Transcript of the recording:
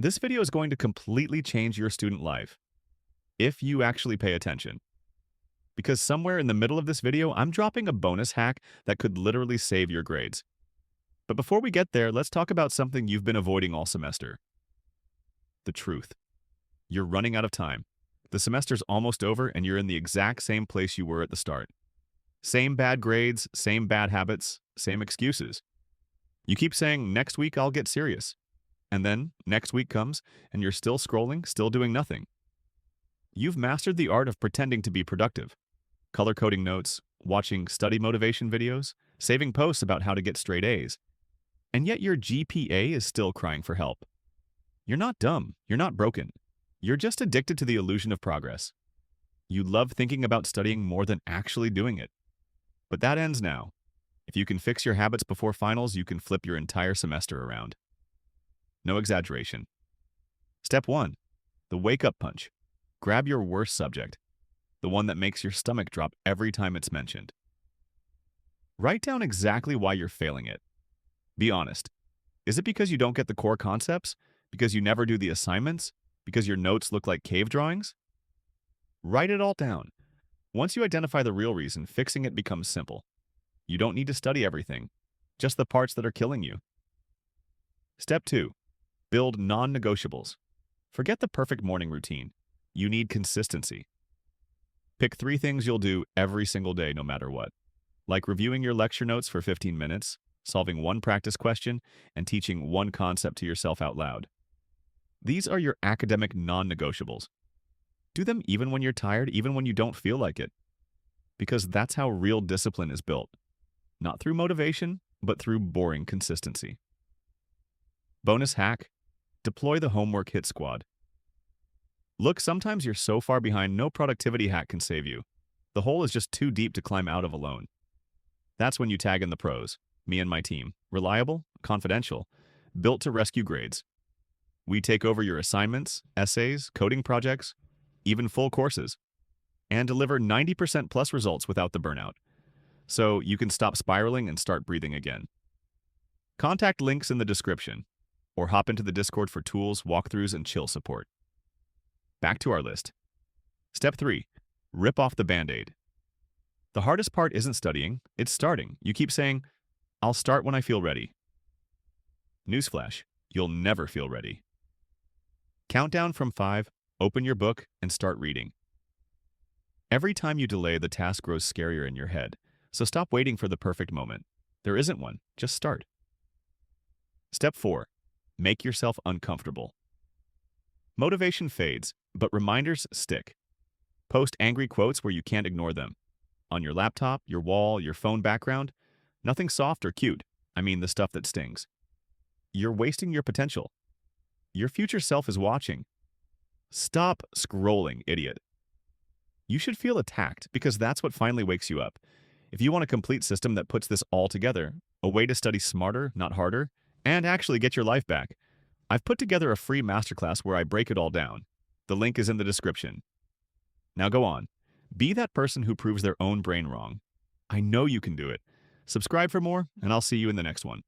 This video is going to completely change your student life if you actually pay attention. Because somewhere in the middle of this video, I'm dropping a bonus hack that could literally save your grades. But before we get there, let's talk about something you've been avoiding all semester. The truth. You're running out of time. The semester's almost over and you're in the exact same place you were at the start. Same bad grades, same bad habits, same excuses. You keep saying, next week I'll get serious. And then next week comes and you're still scrolling, still doing nothing. You've mastered the art of pretending to be productive. Color coding notes, watching study motivation videos, saving posts about how to get straight A's. And yet your GPA is still crying for help. You're not dumb. You're not broken. You're just addicted to the illusion of progress. You love thinking about studying more than actually doing it. But that ends now. If you can fix your habits before finals, you can flip your entire semester around. No exaggeration. Step 1. The wake-up punch. Grab your worst subject, the one that makes your stomach drop every time it's mentioned. Write down exactly why you're failing it. Be honest. Is it because you don't get the core concepts? Because you never do the assignments? Because your notes look like cave drawings? Write it all down. Once you identify the real reason, fixing it becomes simple. You don't need to study everything, just the parts that are killing you. Step 2. Build non-negotiables. Forget the perfect morning routine. You need consistency. Pick 3 things you'll do every single day, no matter what. Like reviewing your lecture notes for 15 minutes, solving one practice question, and teaching one concept to yourself out loud. These are your academic non-negotiables. Do them even when you're tired, even when you don't feel like it. Because that's how real discipline is built. Not through motivation, but through boring consistency. Bonus hack. Deploy the homework hit squad. Look, sometimes you're so far behind, no productivity hack can save you. The hole is just too deep to climb out of alone. That's when you tag in the pros, me and my team. Reliable, confidential, built to rescue grades. We take over your assignments, essays, coding projects, even full courses, and deliver 90% plus results without the burnout. So you can stop spiraling and start breathing again. Contact links in the description, or hop into the Discord for tools, walkthroughs, and chill support. Back to our list. Step 3. Rip off the Band-Aid. The hardest part isn't studying, it's starting. You keep saying, I'll start when I feel ready. Newsflash, you'll never feel ready. Countdown from 5, open your book, and start reading. Every time you delay, the task grows scarier in your head, so stop waiting for the perfect moment. There isn't one, just start. Step 4. Make yourself uncomfortable. Motivation fades, but reminders stick. Post angry quotes where you can't ignore them. On your laptop, your wall, your phone background. Nothing soft or cute. I mean the stuff that stings. You're wasting your potential. Your future self is watching. Stop scrolling, idiot. You should feel attacked because that's what finally wakes you up. If you want a complete system that puts this all together, a way to study smarter, not harder, and actually get your life back, I've put together a free masterclass where I break it all down. The link is in the description. Now go on. Be that person who proves their own brain wrong. I know you can do it. Subscribe for more, and I'll see you in the next one.